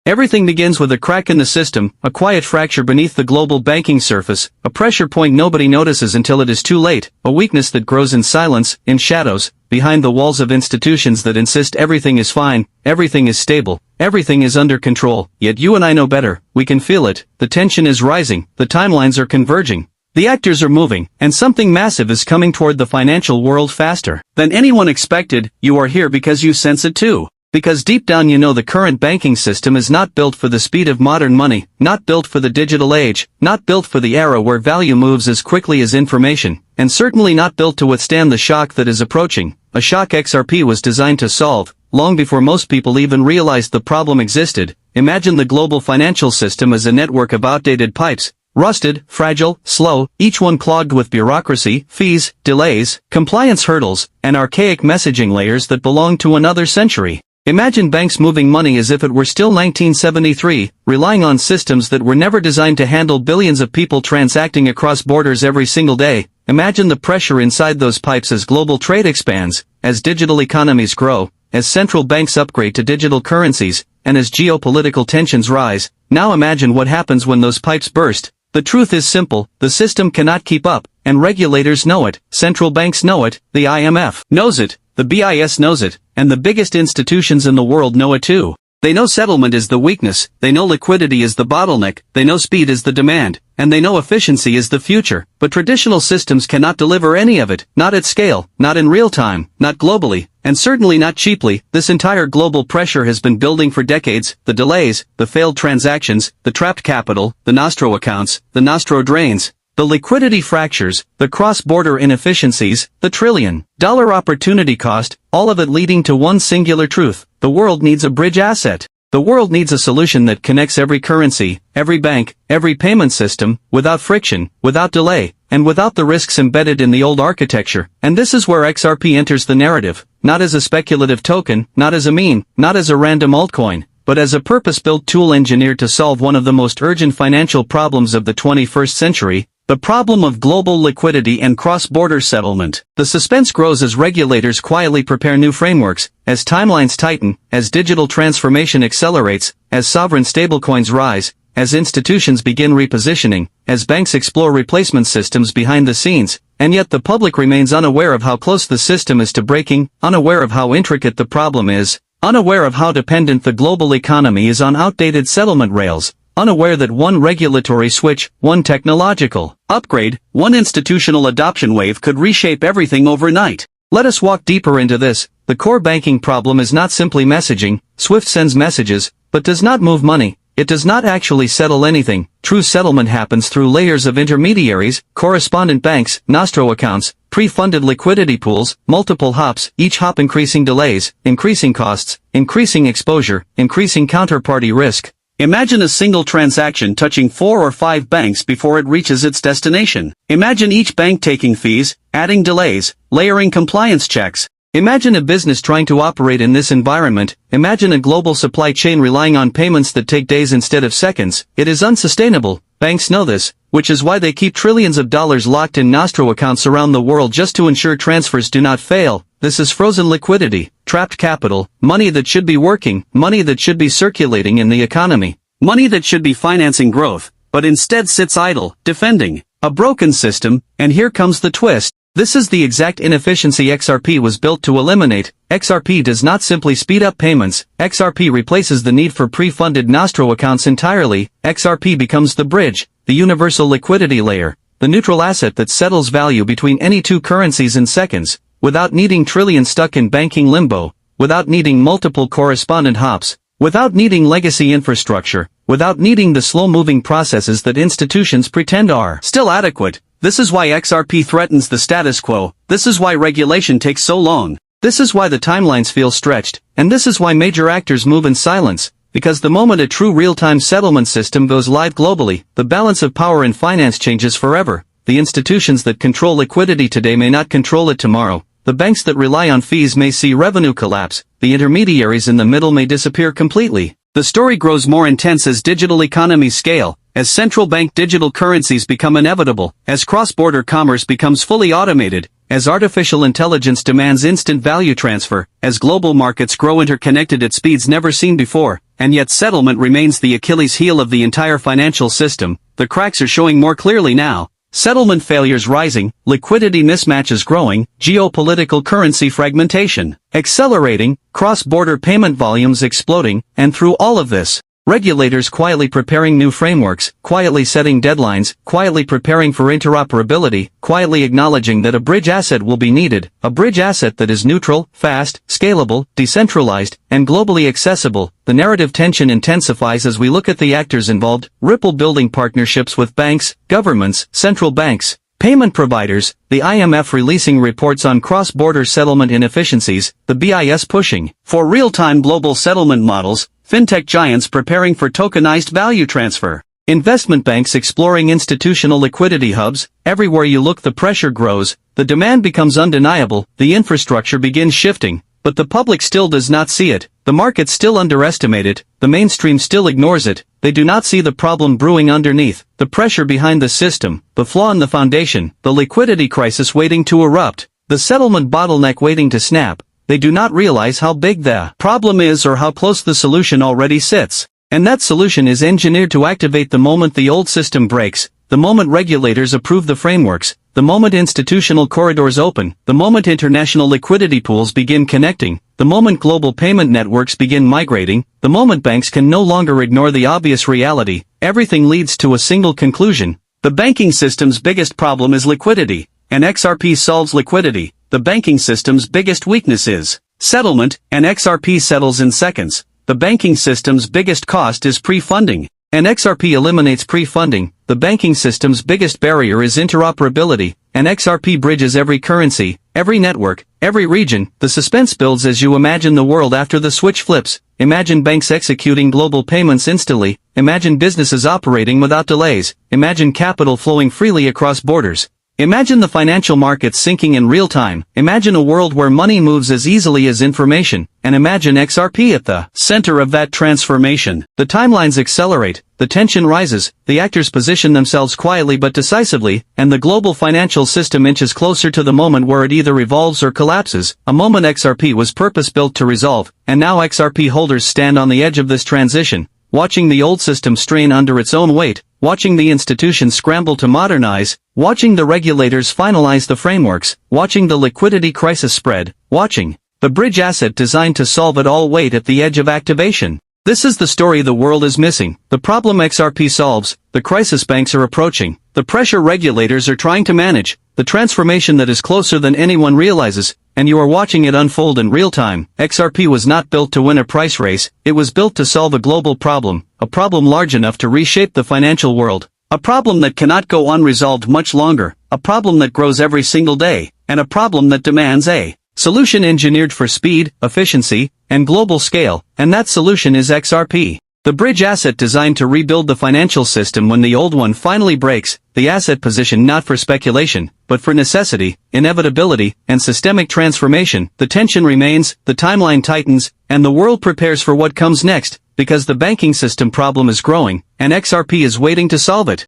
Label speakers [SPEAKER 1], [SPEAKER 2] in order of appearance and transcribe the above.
[SPEAKER 1] Everything begins with a crack in the system, a quiet fracture beneath the global banking surface, a pressure point nobody notices until it is too late, a weakness that grows in silence, in shadows, behind the walls of institutions that insist everything is fine, everything is stable, everything is under control. Yet you and I know better, we can feel it, the tension is rising, the timelines are converging. The actors are moving, and something massive is coming toward the financial world faster than anyone expected. You are here because you sense it too. Because deep down you know the current banking system is not built for the speed of modern money, not built for the digital age, not built for the era where value moves as quickly as information, and certainly not built to withstand the shock that is approaching, a shock XRP was designed to solve, long before most people even realized the problem existed. Imagine the global financial system as a network of outdated pipes, rusted, fragile, slow, each one clogged with bureaucracy, fees, delays, compliance hurdles, and archaic messaging layers that belong to another century. Imagine banks moving money as if it were still 1973, relying on systems that were never designed to handle billions of people transacting across borders every single day. Imagine the pressure inside those pipes as global trade expands, as digital economies grow, as central banks upgrade to digital currencies, and as geopolitical tensions rise. Now imagine what happens when those pipes burst. The truth is simple, the system cannot keep up, and regulators know it, central banks know it, the IMF knows it, the BIS knows it, and the biggest institutions in the world know it too. They know settlement is the weakness, they know liquidity is the bottleneck, they know speed is the demand, and they know efficiency is the future, but traditional systems cannot deliver any of it, not at scale, not in real time, not globally, and certainly not cheaply. This entire global pressure has been building for decades, the delays, the failed transactions, the trapped capital, the nostro accounts, the nostro drains, the liquidity fractures, the cross-border inefficiencies, the trillion-dollar opportunity cost, all of it leading to one singular truth: the world needs a bridge asset. The world needs a solution that connects every currency, every bank, every payment system, without friction, without delay, and without the risks embedded in the old architecture. And this is where XRP enters the narrative, not as a speculative token, not as a meme, not as a random altcoin, but as a purpose-built tool engineered to solve one of the most urgent financial problems of the 21st century, the problem of global liquidity and cross-border settlement. The suspense grows as regulators quietly prepare new frameworks, as timelines tighten, as digital transformation accelerates, as sovereign stablecoins rise, as institutions begin repositioning, as banks explore replacement systems behind the scenes, and yet the public remains unaware of how close the system is to breaking, unaware of how intricate the problem is, unaware of how dependent the global economy is on outdated settlement rails, unaware that one regulatory switch, one technological upgrade, one institutional adoption wave could reshape everything overnight. Let us walk deeper into this. The core banking problem is not simply messaging. SWIFT sends messages, but does not move money. It does not actually settle anything. True settlement happens through layers of intermediaries, correspondent banks, nostro accounts, pre-funded liquidity pools, multiple hops, each hop increasing delays, increasing costs, increasing exposure, increasing counterparty risk. Imagine a single transaction touching 4 or 5 banks before it reaches its destination. Imagine each bank taking fees, adding delays, layering compliance checks. Imagine a business trying to operate in this environment. Imagine a global supply chain relying on payments that take days instead of seconds. It is unsustainable. Banks know this, which is why they keep trillions of dollars locked in nostro accounts around the world just to ensure transfers do not fail. This is frozen liquidity, trapped capital, money that should be working, money that should be circulating in the economy, money that should be financing growth, but instead sits idle, defending a broken system. And here comes the twist. This is the exact inefficiency XRP was built to eliminate. XRP does not simply speed up payments. XRP replaces the need for pre-funded nostro accounts entirely. XRP becomes the bridge, the universal liquidity layer, the neutral asset that settles value between any two currencies in seconds, without needing trillions stuck in banking limbo, without needing multiple correspondent hops, without needing legacy infrastructure, without needing the slow-moving processes that institutions pretend are still adequate. This is why XRP threatens the status quo. This is why regulation takes so long. This is why the timelines feel stretched. And this is why major actors move in silence. Because the moment a true real-time settlement system goes live globally, the balance of power in finance changes forever. The institutions that control liquidity today may not control it tomorrow. The banks that rely on fees may see revenue collapse. The intermediaries in the middle may disappear completely. The story grows more intense as digital economies scale, as central bank digital currencies become inevitable, as cross-border commerce becomes fully automated, as artificial intelligence demands instant value transfer, as global markets grow interconnected at speeds never seen before, and yet settlement remains the Achilles heel of the entire financial system. The cracks are showing more clearly now. Settlement failures rising, liquidity mismatches growing, geopolitical currency fragmentation accelerating, cross-border payment volumes exploding, and through all of this, regulators quietly preparing new frameworks, quietly setting deadlines, quietly preparing for interoperability, quietly acknowledging that a bridge asset will be needed, a bridge asset that is neutral, fast, scalable, decentralized, and globally accessible. The narrative tension intensifies as we look at the actors involved: Ripple building partnerships with banks, governments, central banks, payment providers, the IMF releasing reports on cross-border settlement inefficiencies, the BIS pushing for real-time global settlement models, fintech giants preparing for tokenized value transfer, investment banks exploring institutional liquidity hubs. Everywhere you look, the pressure grows, the demand becomes undeniable, the infrastructure begins shifting, but the public still does not see it, the markets still underestimate it, the mainstream still ignores it. They do not see the problem brewing underneath, the pressure behind the system, the flaw in the foundation, the liquidity crisis waiting to erupt, the settlement bottleneck waiting to snap. They do not realize how big the problem is or how close the solution already sits. And that solution is engineered to activate the moment the old system breaks, the moment regulators approve the frameworks, the moment institutional corridors open, the moment international liquidity pools begin connecting, the moment global payment networks begin migrating, the moment banks can no longer ignore the obvious reality. Everything leads to a single conclusion: the banking system's biggest problem is liquidity, and XRP solves liquidity. The banking system's biggest weakness is settlement, and XRP settles in seconds. The banking system's biggest cost is pre-funding, and XRP eliminates pre-funding. The banking system's biggest barrier is interoperability, and XRP bridges every currency, every network, every region. The suspense builds as you imagine the world after the switch flips. Imagine banks executing global payments instantly. Imagine businesses operating without delays. Imagine capital flowing freely across borders. Imagine the financial markets syncing in real time. Imagine a world where money moves as easily as information, and imagine XRP at the center of that transformation. The timelines accelerate, the tension rises, the actors position themselves quietly but decisively, and the global financial system inches closer to the moment where it either evolves or collapses, a moment XRP was purpose-built to resolve, and now XRP holders stand on the edge of this transition, watching the old system strain under its own weight, watching the institutions scramble to modernize, watching the regulators finalize the frameworks, watching the liquidity crisis spread, watching the bridge asset designed to solve it all wait at the edge of activation. This is the story the world is missing, the problem XRP solves, the crisis banks are approaching, the pressure regulators are trying to manage, the transformation that is closer than anyone realizes, and you are watching it unfold in real time. XRP was not built to win a price race, it was built to solve a global problem, a problem large enough to reshape the financial world, a problem that cannot go unresolved much longer, a problem that grows every single day, and a problem that demands a solution engineered for speed, efficiency, and global scale, and that solution is XRP. The bridge asset designed to rebuild the financial system when the old one finally breaks, the asset positioned not for speculation, but for necessity, inevitability, and systemic transformation. The tension remains, the timeline tightens, and the world prepares for what comes next, because the banking system problem is growing, and XRP is waiting to solve it.